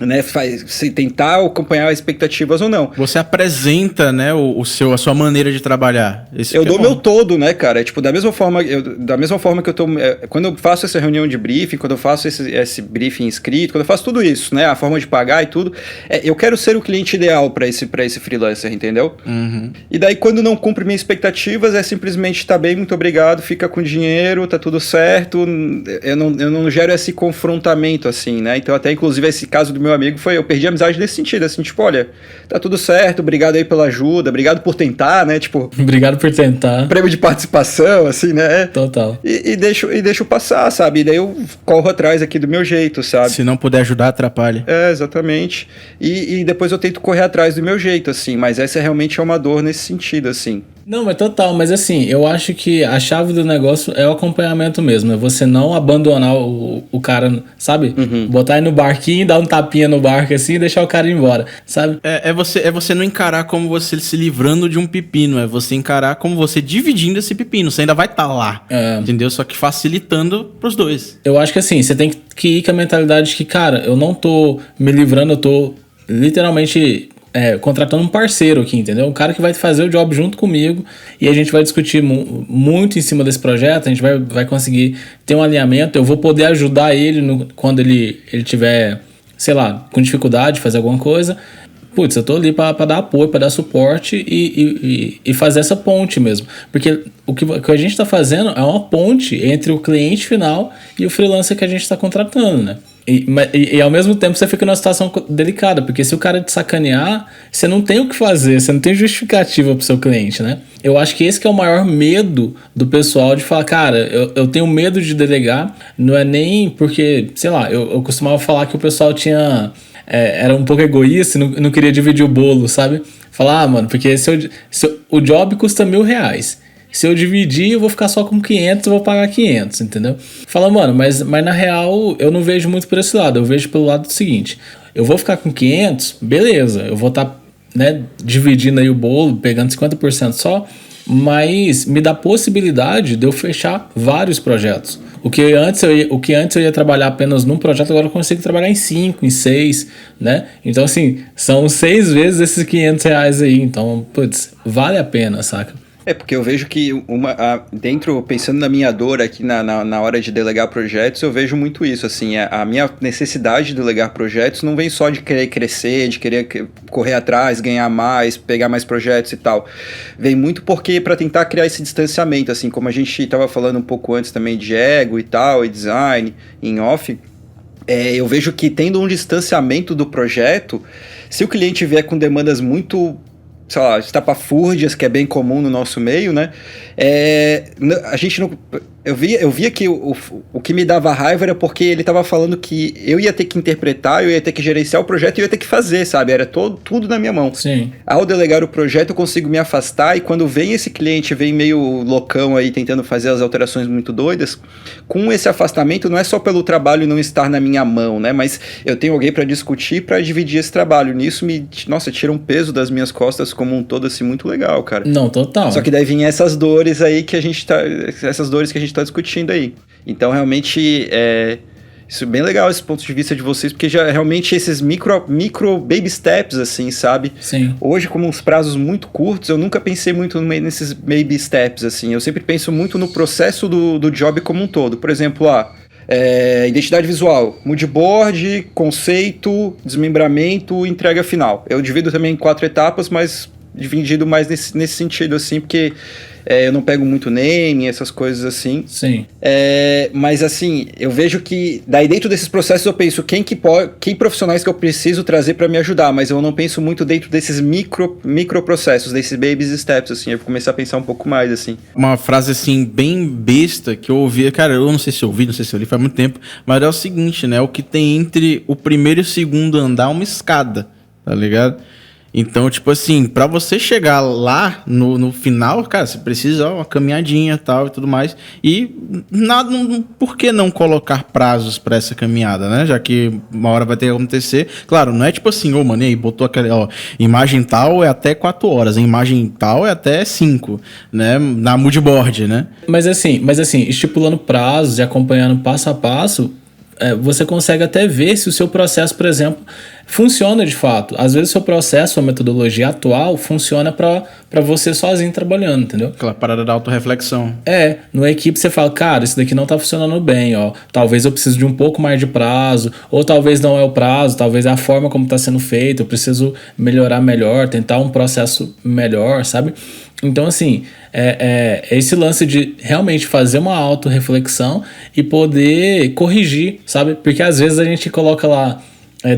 Né, se tentar acompanhar expectativas ou não. Você apresenta, né, a sua maneira de trabalhar. Eu dou meu todo, né, cara? Da mesma forma que eu tô. Quando eu faço essa reunião de briefing, quando eu faço esse briefing escrito, quando eu faço tudo isso, né? A forma de pagar e tudo, eu quero ser o cliente ideal para esse freelancer, entendeu? Uhum. E daí, quando não cumpre minhas expectativas, é simplesmente tá bem, muito obrigado, fica com dinheiro, tá tudo certo. Eu não gero esse confrontamento, assim, né? Então, até inclusive esse caso do meu amigo eu perdi a amizade nesse sentido, assim, tipo, olha, tá tudo certo, obrigado aí pela ajuda, obrigado por tentar, né, tipo... Obrigado por tentar. Prêmio de participação, assim, né? Total. E deixo passar, sabe? E daí eu corro atrás aqui do meu jeito, sabe? Se não puder ajudar, atrapalha. Exatamente. E depois eu tento correr atrás do meu jeito, assim, mas essa realmente é uma dor nesse sentido, assim. Não, mas total, mas assim, eu acho que a chave do negócio é o acompanhamento mesmo, é você não abandonar o cara, sabe? Uhum. Botar ele no barquinho, dar um tapinha no barco assim e deixar o cara ir embora, sabe? É você não encarar como você se livrando de um pepino, é você encarar como você dividindo esse pepino, você ainda vai estar lá, entendeu? Só que facilitando pros dois. Eu acho que assim, você tem que ir com a mentalidade de que, cara, eu não tô me livrando, eu tô literalmente... contratando um parceiro aqui, entendeu? Um cara que vai fazer o job junto comigo e a gente vai discutir muito em cima desse projeto, a gente vai conseguir ter um alinhamento, eu vou poder ajudar ele quando ele tiver, sei lá, com dificuldade de fazer alguma coisa. Putz, eu tô ali pra dar apoio, pra dar suporte e fazer essa ponte mesmo. Porque o que a gente tá fazendo é uma ponte entre o cliente final e o freelancer que a gente tá contratando, né? E ao mesmo tempo você fica numa situação delicada, porque se o cara te sacanear, você não tem o que fazer, você não tem justificativa pro seu cliente, né? Eu acho que esse que é o maior medo do pessoal de falar, cara, eu tenho medo de delegar, não é nem porque, sei lá, eu costumava falar que o pessoal era um pouco egoísta e não queria dividir o bolo, sabe? Falar, mano, porque o job custa R$1.000 Se eu dividir, eu vou ficar só com 500, eu vou pagar 500, entendeu? Fala, mano, mas na real, eu não vejo muito por esse lado. Eu vejo pelo lado do seguinte, eu vou ficar com 500, beleza, eu vou estar, né, dividindo aí o bolo, pegando 50% só, mas me dá possibilidade de eu fechar vários projetos. O que antes eu ia trabalhar apenas num projeto, agora eu consigo trabalhar em 5, em 6, né? Então, assim, são 6 vezes esses R$500 aí. Então, putz, vale a pena, saca? Porque eu vejo que pensando na minha dor aqui na hora de delegar projetos, eu vejo muito isso, assim, a minha necessidade de delegar projetos não vem só de querer crescer, de querer correr atrás, ganhar mais, pegar mais projetos e tal, vem muito porque para tentar criar esse distanciamento, assim, como a gente estava falando um pouco antes também de ego e tal, e design, em off, eu vejo que tendo um distanciamento do projeto, se o cliente vier com demandas muito, sei lá, estapafúrdias, que é bem comum no nosso meio, né? A gente não... Eu via que o que me dava raiva era porque ele estava falando que eu ia ter que interpretar, eu ia ter que gerenciar o projeto e eu ia ter que fazer, sabe? Era tudo na minha mão. Sim. Ao delegar o projeto, eu consigo me afastar, e quando vem esse cliente, vem meio loucão aí, tentando fazer as alterações muito doidas, com esse afastamento, não é só pelo trabalho não estar na minha mão, né? Mas eu tenho alguém para discutir, para dividir esse trabalho. Nisso, tira um peso das minhas costas como um todo, assim, muito legal, cara. Não, total. Só que daí vinha essas dores aí que a gente tá discutindo aí. Então, realmente, isso é bem legal, esse ponto de vista de vocês, porque já realmente esses micro baby steps, assim, sabe? Sim. Hoje, como uns prazos muito curtos, eu nunca pensei muito nesses baby steps, assim. Eu sempre penso muito no processo do job como um todo. Por exemplo, identidade visual, moodboard, conceito, desmembramento, entrega final. Eu divido também em 4 etapas, mas dividido mais nesse sentido, assim, porque eu não pego muito name, essas coisas assim. Sim. Mas assim, eu vejo que daí dentro desses processos eu penso quem profissionais que eu preciso trazer para me ajudar, mas eu não penso muito dentro desses micro processos, desses baby steps, assim. Eu vou começar a pensar um pouco mais, assim. Uma frase, assim, bem besta que eu ouvi, cara, eu não sei se eu ouvi, não sei se eu li, faz muito tempo, mas é o seguinte, né? O que tem entre o primeiro e o segundo andar é uma escada, tá ligado? Então, tipo assim, pra você chegar lá no final, cara, você precisa uma caminhadinha tal e tudo mais. E por que não colocar prazos pra essa caminhada, né? Já que uma hora vai ter que acontecer. Claro, não é tipo assim, mano, aí botou aquela, imagem tal é até 4 horas, a imagem tal é até 5, né? Na moodboard, né? Mas assim, estipulando prazos e acompanhando passo a passo, você consegue até ver se o seu processo, por exemplo, funciona de fato. Às vezes o seu processo, a metodologia atual, funciona para você sozinho trabalhando, entendeu? Aquela parada da autorreflexão. No equipe você fala, cara, isso daqui não tá funcionando bem, ó. Talvez eu precise de um pouco mais de prazo, ou talvez não é o prazo, talvez é a forma como tá sendo feito, eu preciso melhorar melhor, tentar um processo melhor, sabe? Então, assim, esse lance de realmente fazer uma autorreflexão e poder corrigir, sabe? Porque às vezes a gente coloca lá,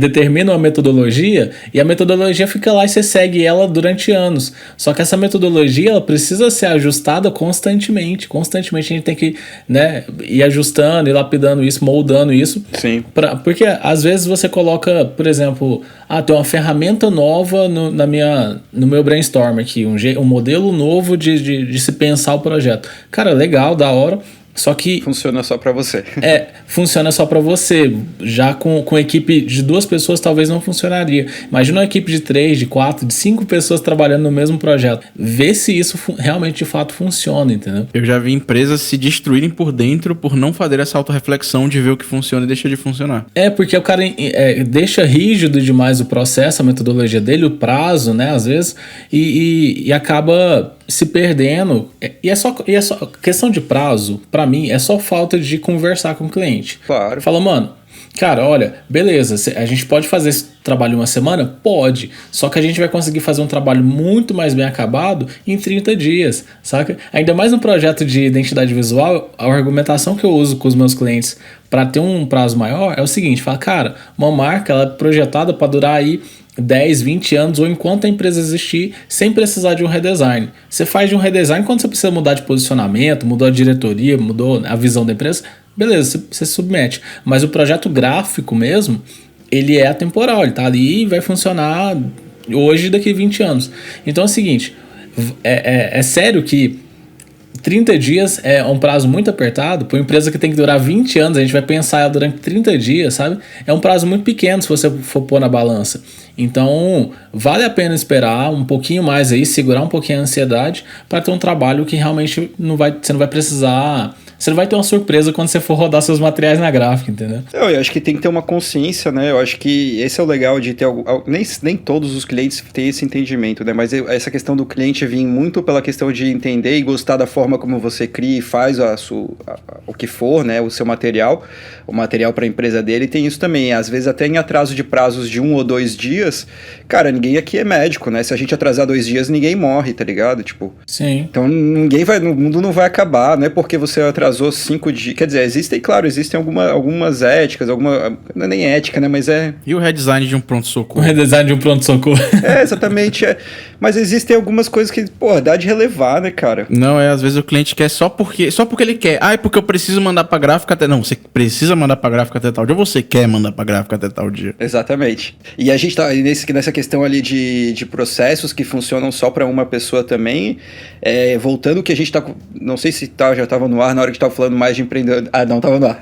determina uma metodologia e a metodologia fica lá e você segue ela durante anos. Só que essa metodologia ela precisa ser ajustada constantemente. Constantemente a gente tem que, né, ir ajustando, ir lapidando isso, moldando isso. Sim. Porque às vezes você coloca, por exemplo, tem uma ferramenta nova no meu brainstorm aqui, um modelo novo de se pensar o projeto. Cara, legal, da hora. Só que... Funciona só pra você. Funciona só pra você. Já com equipe de 2 pessoas talvez não funcionaria. Imagina uma equipe de 3, de 4, de 5 pessoas trabalhando no mesmo projeto. Vê se isso realmente de fato funciona, entendeu? Eu já vi empresas se destruírem por dentro por não fazer essa autorreflexão de ver o que funciona e deixa de funcionar. Porque o cara deixa rígido demais o processo, a metodologia dele, o prazo, né, às vezes, e acaba se perdendo. E é só questão de prazo, pra mim, é só falta de conversar com o cliente. Claro. Fala, mano, cara, olha, beleza, a gente pode fazer esse trabalho em uma semana? Pode. Só que a gente vai conseguir fazer um trabalho muito mais bem acabado em 30 dias, saca? Ainda mais no projeto de identidade visual, a argumentação que eu uso com os meus clientes para ter um prazo maior é o seguinte, fala, cara, uma marca ela é projetada para durar aí 10, 20 anos ou enquanto a empresa existir sem precisar de um redesign. Você faz de um redesign quando você precisa mudar de posicionamento, mudou a diretoria, mudou a visão da empresa, beleza, você submete. Mas o projeto gráfico mesmo, ele é atemporal, ele tá ali e vai funcionar hoje daqui a 20 anos. Então é o seguinte, é sério que 30 dias é um prazo muito apertado. Para uma empresa que tem que durar 20 anos, a gente vai pensar ela durante 30 dias, sabe? É um prazo muito pequeno se você for pôr na balança. Então, vale a pena esperar um pouquinho mais aí, segurar um pouquinho a ansiedade para ter um trabalho que realmente você não vai precisar... Você não vai ter uma surpresa quando você for rodar seus materiais na gráfica, entendeu? Eu acho que tem que ter uma consciência, né? Eu acho que esse é o legal de ter... Nem todos os clientes têm esse entendimento, né? Mas essa questão do cliente vir muito pela questão de entender e gostar da forma como você cria e faz o que for, né? O seu material, o material para a empresa dele, tem isso também. Às vezes até em atraso de prazos de 1 ou 2 dias, cara, ninguém aqui é médico, né? Se a gente atrasar 2 dias, ninguém morre, tá ligado? Tipo... Sim. Então o mundo não vai acabar, não é porque você atrasou 5 dias. Quer dizer, existem algumas éticas, não é nem ética, né? Mas é. E o redesign de um pronto-socorro? O redesign de um pronto-socorro. Exatamente. Mas existem algumas coisas que, pô, dá de relevar, né, cara? Não, às vezes o cliente quer só porque ele quer. É porque eu preciso mandar pra gráfica até. Não, você precisa mandar pra gráfica até tal dia, ou você quer mandar pra gráfica até tal dia. Exatamente. E a gente tá nessa questão ali de processos que funcionam só pra uma pessoa também. Voltando que a gente tá. Não sei se já tava no ar na hora que tava falando mais de empreendedor. Ah, não, tava no ar.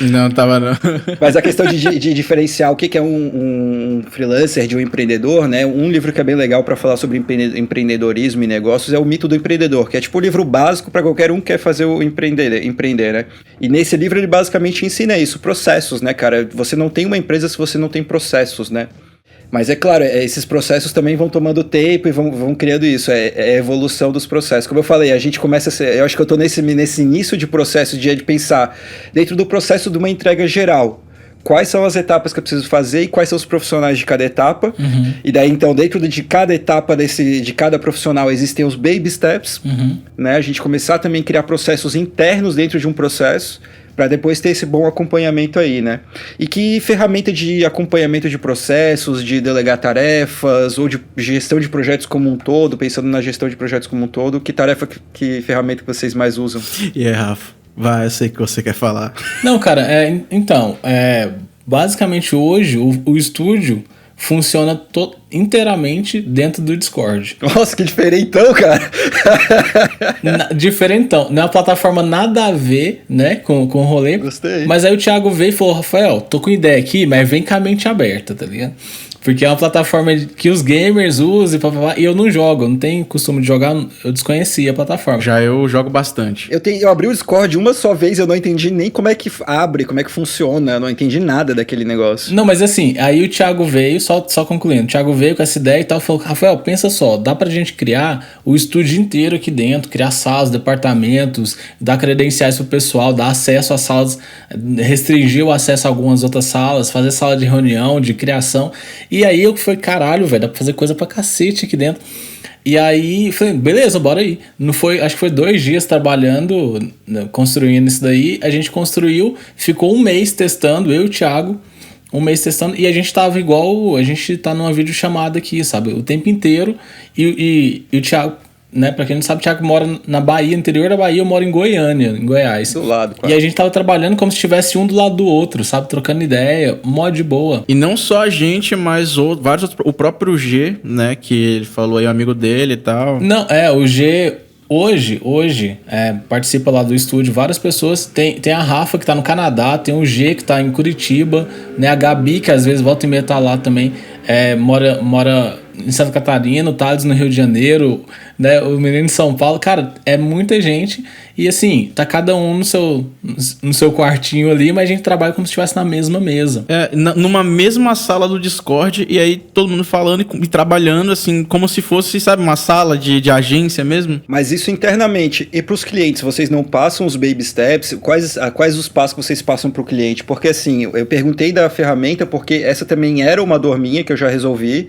Não, tava não. Mas a questão de diferenciar o que é um freelancer de um empreendedor, né? Um livro que é bem legal para falar sobre empreendedorismo e negócios é o Mito do Empreendedor, que é tipo o livro básico para qualquer um que quer fazer o empreender, né? E nesse livro ele basicamente ensina isso, processos, né, cara? Você não tem uma empresa se você não tem processos, né? Mas é claro, esses processos também vão tomando tempo e vão criando isso, é a evolução dos processos. Como eu falei, a gente começa a ser, eu acho que eu tô nesse início de processo de pensar dentro do processo de uma entrega geral. Quais são as etapas que eu preciso fazer e quais são os profissionais de cada etapa. Uhum. E daí, então, dentro de cada etapa de cada profissional, existem os baby steps, né? A gente começar também a criar processos internos dentro de um processo, para depois ter esse bom acompanhamento aí, né? E que ferramenta de acompanhamento de processos, de delegar tarefas, ou de gestão de projetos como um todo, pensando na gestão de projetos como um todo, que que ferramenta que vocês mais usam? Rafa, vai, eu sei que você quer falar. Não, cara, basicamente hoje o estúdio funciona inteiramente dentro do Discord. Nossa, que diferentão, cara! Diferentão. Não é uma plataforma nada a ver, né, com o rolê. Gostei. Mas aí o Thiago veio e falou, Rafael, tô com ideia aqui, mas vem com a mente aberta, tá ligado? Porque é uma plataforma que os gamers usam e eu não jogo, eu não tenho costume de jogar, eu desconhecia a plataforma. Já eu jogo bastante. Eu abri o Discord uma só vez, eu não entendi nem como é que abre, como é que funciona, eu não entendi nada daquele negócio. Não, mas assim, aí o Thiago veio, só concluindo, o Thiago veio com essa ideia e tal, falou, Rafael, pensa só, dá pra gente criar o estúdio inteiro aqui dentro, criar salas, departamentos, dar credenciais pro pessoal, dar acesso às salas, restringir o acesso a algumas outras salas, fazer sala de reunião, de criação. E aí eu falei, caralho, velho, dá pra fazer coisa pra cacete aqui dentro. E aí, falei, beleza, bora aí. Não foi, acho que foi 2 dias trabalhando, construindo isso daí. A gente construiu, ficou 1 mês testando, eu e o Thiago, 1 mês testando. E a gente tava igual, a gente tá numa videochamada aqui, sabe? O tempo inteiro. E o Thiago, né, pra quem não sabe, o Thiago mora na Bahia, interior da Bahia, eu moro em Goiânia, em Goiás. Do lado, quase. E a gente tava trabalhando como se estivesse um do lado do outro, sabe? Trocando ideia, mó de boa. E não só a gente, mas vários outros, o próprio G, né, que ele falou aí, amigo dele e tal. Não, o G... Hoje participa lá do estúdio várias pessoas, tem a Rafa que tá no Canadá, tem o G que tá em Curitiba, né, a Gabi que às vezes volta e meia tá lá também, mora em Santa Catarina, o Thales no Rio de Janeiro, né, o menino em São Paulo, cara, é muita gente e assim, tá cada um no seu quartinho ali, mas a gente trabalha como se estivesse na mesma mesa. Numa mesma sala do Discord e aí todo mundo falando e trabalhando assim, como se fosse, sabe, uma sala de agência mesmo. Mas isso internamente, e pros clientes, vocês não passam os baby steps? Quais os passos que vocês passam pro cliente? Porque assim, eu perguntei da ferramenta porque essa também era uma dor minha que eu já resolvi,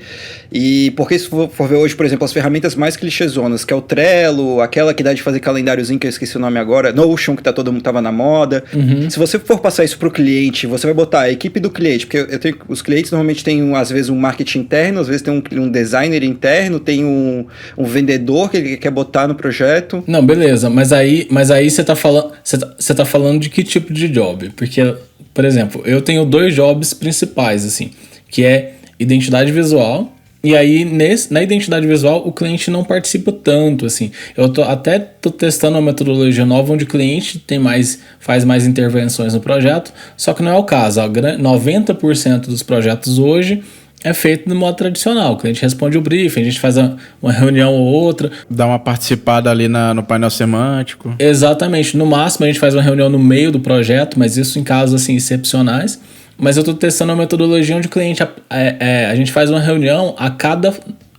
e porque se for ver hoje, por exemplo, as ferramentas mais clichêzonas, que é o Trello, aquela que dá de fazer calendáriozinho, que eu esqueci o nome agora, Notion, que todo mundo tava na moda. Se você for passar isso pro cliente, você vai botar a equipe do cliente, porque os clientes normalmente têm, às vezes, um marketing interno, às vezes tem um designer interno, tem um vendedor que ele quer botar no projeto. Não, beleza, mas aí você tá falando de que tipo de job? Porque, por exemplo, eu tenho 2 jobs principais, assim, que é identidade visual, E aí, na identidade visual, o cliente não participa tanto, assim. Eu tô testando uma metodologia nova onde o cliente faz mais intervenções no projeto, só que não é o caso. 90% dos projetos hoje é feito no modo tradicional. O cliente responde o briefing, a gente faz uma reunião ou outra. Dá uma participada ali no painel semântico. Exatamente. No máximo, a gente faz uma reunião no meio do projeto, mas isso em casos assim, excepcionais. Mas eu estou testando uma metodologia onde o cliente, a gente faz uma reunião a cada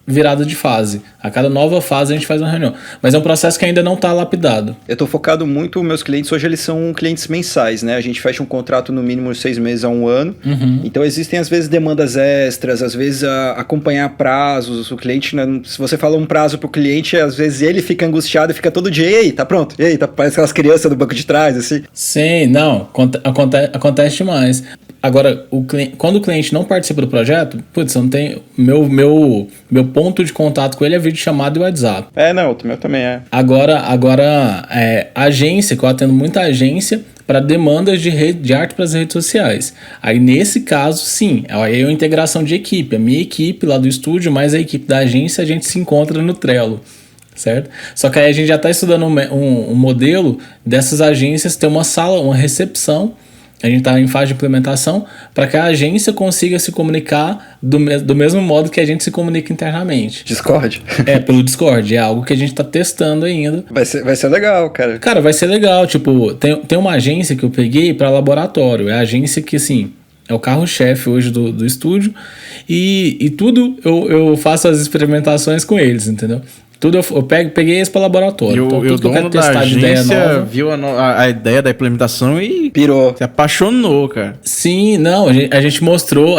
virada de fase. A cada nova fase a gente faz uma reunião. Mas é um processo que ainda não está lapidado. Eu estou focado muito, meus clientes hoje eles são clientes mensais, né? A gente fecha um contrato no mínimo de 6 meses a 1 ano. Uhum. Então existem às vezes demandas extras, às vezes acompanhar prazos. O cliente, né, se você fala um prazo pro cliente, às vezes ele fica angustiado e fica todo dia, ei, tá pronto? E aí, parece aquelas crianças do banco de trás, assim. Sim, não, acontece demais. Agora, quando o cliente não participa do projeto, putz, eu não tenho. Meu ponto de contato com ele é videochamada e WhatsApp. Não, o meu também é. Agora agência, que eu atendo muita agência para demandas de arte para as redes sociais. Aí, nesse caso, sim, aí é uma integração de equipe. A minha equipe lá do estúdio, mais a equipe da agência, a gente se encontra no Trello. Certo? Só que aí a gente já está estudando um modelo dessas agências ter uma sala, uma recepção. A gente está em fase de implementação para que a agência consiga se comunicar do mesmo modo que a gente se comunica internamente. Discord? Pelo Discord. É algo que a gente está testando ainda. Vai ser legal, cara. Cara, vai ser legal. Tipo, tem uma agência que eu peguei para laboratório. É a agência que, assim, é o carro-chefe hoje do estúdio. E tudo eu faço as experimentações com eles, entendeu? Tudo eu peguei esse para laboratório. Então, tudo que eu quero testar de ideia nova. Viu a ideia da implementação e pirou. Se apaixonou, cara. Sim, não, a gente mostrou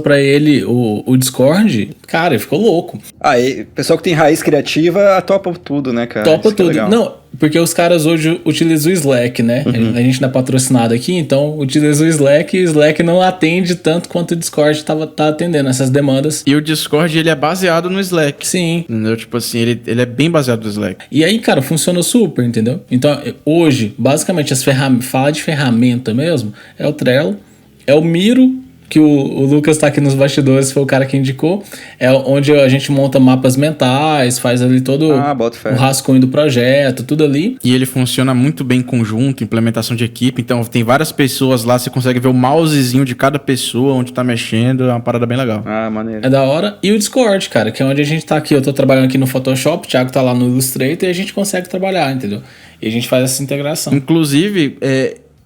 para ele o Discord, cara, ele ficou louco. Aí, pessoal que tem raiz criativa topa tudo, né, cara? Topa tudo. Não, porque os caras hoje utilizam o Slack, né? Uhum. A gente não é patrocinado aqui, então utiliza o Slack e o Slack não atende tanto quanto o Discord tá atendendo essas demandas. E o Discord, ele é baseado no Slack. Sim. Entendeu? Tipo assim, ele é bem baseado no Slack. E aí, cara, funciona super, entendeu? Então, hoje, basicamente, falar de ferramenta mesmo, é o Trello, é o Miro, que o Lucas tá aqui nos bastidores, foi o cara que indicou, é onde a gente monta mapas mentais, faz ali todo o rascunho do projeto, tudo ali. E ele funciona muito bem em conjunto, implementação de equipe, então tem várias pessoas lá, você consegue ver o mousezinho de cada pessoa, onde tá mexendo, é uma parada bem legal. Maneiro. É da hora. E o Discord, cara, que é onde a gente tá aqui, eu tô trabalhando aqui no Photoshop, o Thiago tá lá no Illustrator e a gente consegue trabalhar, entendeu? E a gente faz essa integração. Inclusive,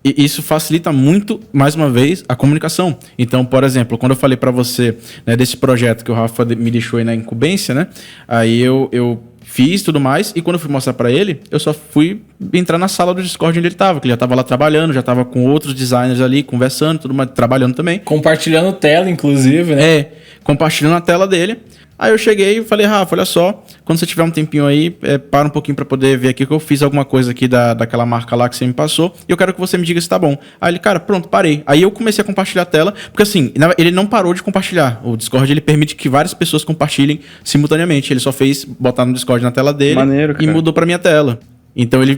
e isso facilita muito, mais uma vez, a comunicação. Então, por exemplo, quando eu falei para você, né, desse projeto que o Rafa me deixou aí na incumbência, né? Aí eu fiz tudo mais, e quando eu fui mostrar para ele, eu só fui entrar na sala do Discord onde ele tava, que ele já tava lá trabalhando, já tava com outros designers ali, conversando, tudo mais, trabalhando também. Compartilhando tela, inclusive, né? Compartilhando a tela dele. Aí eu cheguei e falei, Rafa, olha só, quando você tiver um tempinho aí, para um pouquinho para poder ver aqui que eu fiz alguma coisa aqui daquela marca lá que você me passou, e eu quero que você me diga se tá bom. Aí ele, cara, pronto, parei. Aí eu comecei a compartilhar a tela, porque assim, ele não parou de compartilhar. O Discord, ele permite que várias pessoas compartilhem simultaneamente. Ele só fez botar no Discord na tela dele. Maneiro, e mudou pra minha tela. Então ele,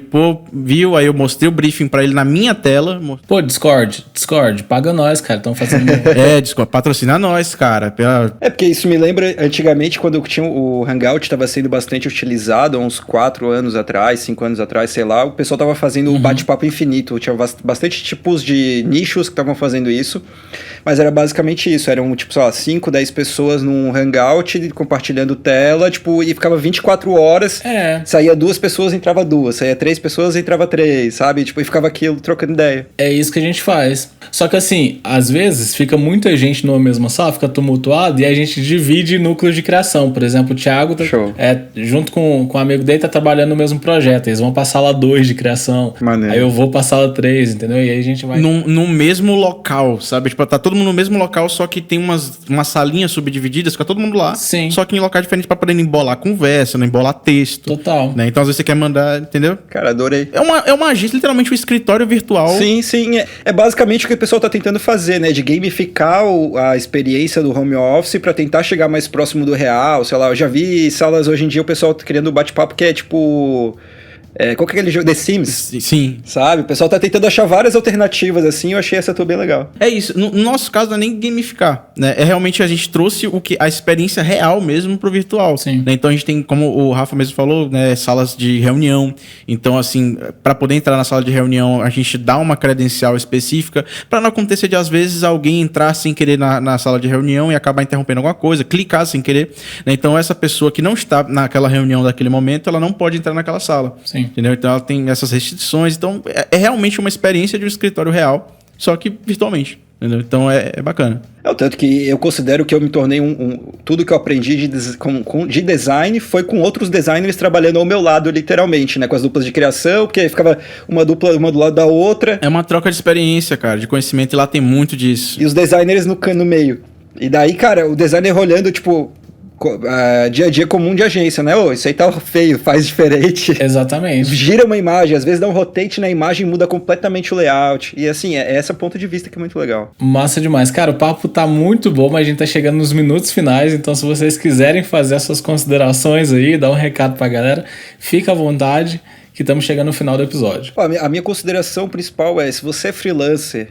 viu, aí eu mostrei o briefing pra ele na minha tela. Pô, Discord, paga nós, cara, estão fazendo... Discord, patrocina nós, cara. Porque isso me lembra, antigamente, quando o Hangout estava sendo bastante utilizado, há uns 4 anos atrás, 5 anos atrás, sei lá, o pessoal tava fazendo o bate-papo infinito, tinha bastante tipos de nichos que estavam fazendo isso, mas era basicamente isso, eram, tipo, sei lá, 5, 10 pessoas num Hangout, compartilhando tela, tipo, e ficava 24 horas, saía 2 pessoas, entrava 2. Saía 3 pessoas, entrava 3, sabe? Tipo, e ficava aquilo trocando ideia. É isso que a gente faz. Só que assim, às vezes fica muita gente numa mesma sala, fica tumultuado, e a gente divide núcleos de criação. Por exemplo, o Thiago, junto com um amigo dele, tá trabalhando no mesmo projeto. Eles vão pra sala 2 de criação. Maneiro. Aí eu vou pra sala 3, entendeu? E aí a gente vai... No mesmo local, sabe? Tipo, tá todo mundo no mesmo local, só que tem umas salinhas subdivididas, fica todo mundo lá. Sim. Só que em locais diferentes pra poder embolar conversa, não embolar texto. Total. Né? Então, às vezes você quer mandar, entendeu? Cara, adorei. É uma agência, literalmente um escritório virtual. Sim. É basicamente o que o pessoal tá tentando fazer, né? De gamificar a experiência do home office pra tentar chegar mais próximo do real, sei lá. Eu já vi salas hoje em dia, o pessoal tá criando bate-papo que é tipo... qual que é aquele jogo? The Sims? Sim. Sabe? O pessoal tá tentando achar várias alternativas assim, eu achei essa tua bem legal. É isso. No nosso caso, não é nem gamificar. né, realmente a gente trouxe a experiência real mesmo pro virtual. Sim. Né? Então a gente tem, como o Rafa mesmo falou, né, salas de reunião. Então, assim, para poder entrar na sala de reunião, a gente dá uma credencial específica para não acontecer de, às vezes, alguém entrar sem querer na sala de reunião e acabar interrompendo alguma coisa, clicar sem querer. Né? Então, essa pessoa que não está naquela reunião daquele momento, ela não pode entrar naquela sala. Sim. Entendeu? Então, ela tem essas restrições. Então, é realmente uma experiência de um escritório real, só que virtualmente. Entendeu? Então, é bacana. É o tanto que eu considero que eu me tornei tudo que eu aprendi de design foi com outros designers trabalhando ao meu lado, literalmente, né? Com as duplas de criação, porque aí ficava uma dupla uma do lado da outra. É uma troca de experiência, cara, de conhecimento, e lá tem muito disso. E os designers no meio. E daí, cara, o designer olhando, tipo, dia a dia comum de agência, né? Ô, isso aí tá feio, faz diferente. Exatamente. Gira uma imagem, às vezes dá um rotate na imagem e muda completamente o layout. E assim, é esse ponto de vista que é muito legal. Massa demais. Cara, o papo tá muito bom, mas a gente tá chegando nos minutos finais, então se vocês quiserem fazer as suas considerações aí, dar um recado pra galera, fica à vontade, que estamos chegando no final do episódio. A minha consideração principal é, se você é freelancer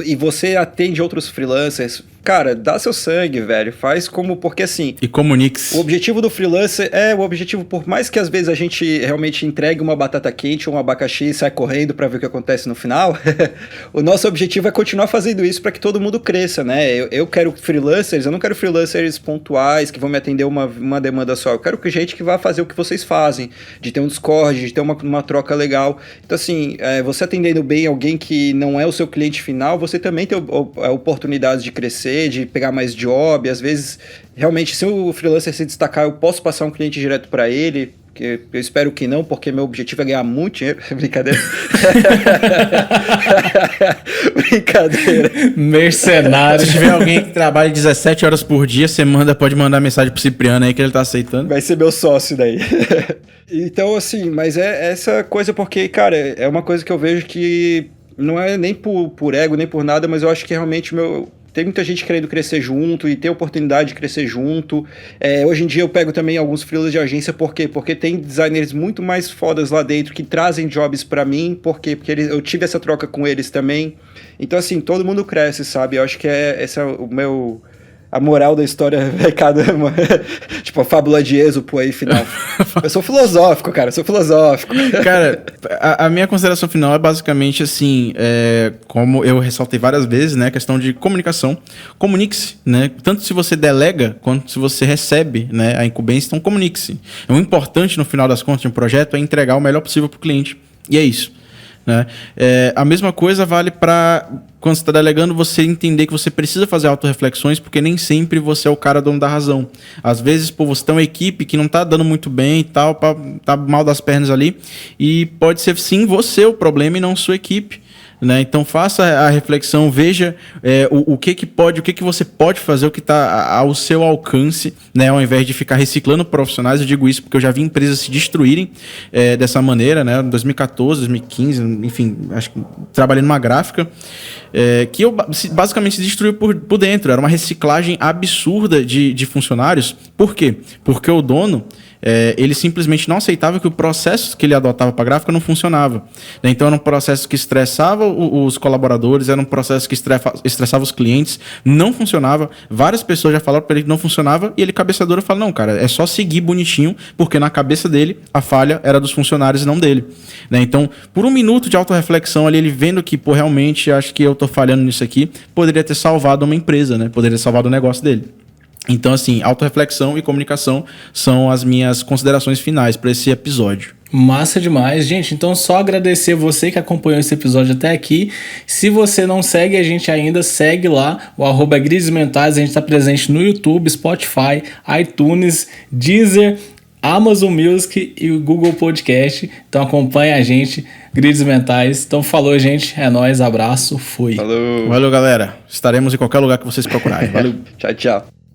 e você atende outros freelancers, cara, dá seu sangue, velho. Faz como, porque assim... E comunique-se. O objetivo do freelancer o objetivo, por mais que às vezes a gente realmente entregue uma batata quente ou um abacaxi e saia correndo pra ver o que acontece no final, o nosso objetivo é continuar fazendo isso pra que todo mundo cresça, né? Eu quero freelancers, eu não quero freelancers pontuais que vão me atender uma demanda só. Eu quero gente que vá fazer o que vocês fazem, de ter um Discord, de ter uma troca legal. Então assim, você atendendo bem alguém que não é o seu cliente final, você também tem oportunidades de crescer, de pegar mais job. Às vezes, realmente, se o freelancer se destacar, eu posso passar um cliente direto para ele, que eu espero que não, porque meu objetivo é ganhar muito dinheiro. Brincadeira. Brincadeira. Mercenário. Se tiver alguém que trabalha 17 horas por dia, você pode mandar mensagem pro Cipriano aí que ele tá aceitando. Vai ser meu sócio daí. Então, assim, mas é essa coisa porque, cara, é uma coisa que eu vejo que não é nem por ego, nem por nada, mas eu acho que realmente tem muita gente querendo crescer junto e ter oportunidade de crescer junto. Hoje em dia eu pego também alguns freelas de agência, por quê? Porque tem designers muito mais fodas lá dentro que trazem jobs pra mim, por quê? Porque eu tive essa troca com eles também. Então assim, todo mundo cresce, sabe? Eu acho que esse é a moral da história, caramba. Tipo, a fábula de Êxopo aí, final. Eu sou filosófico, cara, Cara, a minha consideração final é basicamente assim, como eu ressaltei várias vezes, né, a questão de comunicação. Comunique-se, né, tanto se você delega, quanto se você recebe, né, a incumbência, então comunique-se. O importante, no final das contas, de um projeto é entregar o melhor possível para o cliente. E é isso. Né? A mesma coisa vale para quando você está delegando, você entender que você precisa fazer autorreflexões, porque nem sempre você é o cara dono da razão. Às vezes, você tem uma equipe que não está dando muito bem e tal, tá mal das pernas ali, e pode ser sim você o problema e não sua equipe. Né? Então faça a reflexão, veja o que você pode fazer, o que está ao seu alcance, né? Ao invés de ficar reciclando profissionais. Eu digo isso porque eu já vi empresas se destruírem dessa maneira, né? Em 2014, 2015, enfim, acho que trabalhei numa gráfica que basicamente se destruiu por dentro. Era uma reciclagem absurda de funcionários. Por quê? Porque o dono ele simplesmente não aceitava que o processo que ele adotava para a gráfica não funcionava. Então era um processo que estressava os colaboradores, era um processo que estressava os clientes, não funcionava. Várias pessoas já falaram para ele que não funcionava e ele, cabeçadora, fala, não, cara, é só seguir bonitinho, porque na cabeça dele a falha era dos funcionários e não dele. Né? Então, por um minuto de autorreflexão ali, ele vendo que, realmente acho que eu tô falhando nisso aqui, poderia ter salvado uma empresa, né? Poderia ter salvado o negócio dele. Então, assim, autorreflexão e comunicação são as minhas considerações finais para esse episódio. Massa demais, gente. Então, só agradecer você que acompanhou esse episódio até aqui. Se você não segue a gente ainda, segue lá, o @grisesmentais. A gente está presente no YouTube, Spotify, iTunes, Deezer, Amazon Music e o Google Podcast. Então, acompanha a gente, Grises Mentais. Então, falou, gente. É nóis, abraço, fui. Falou. Valeu, galera. Estaremos em qualquer lugar que vocês procurarem. Valeu. Tchau, tchau.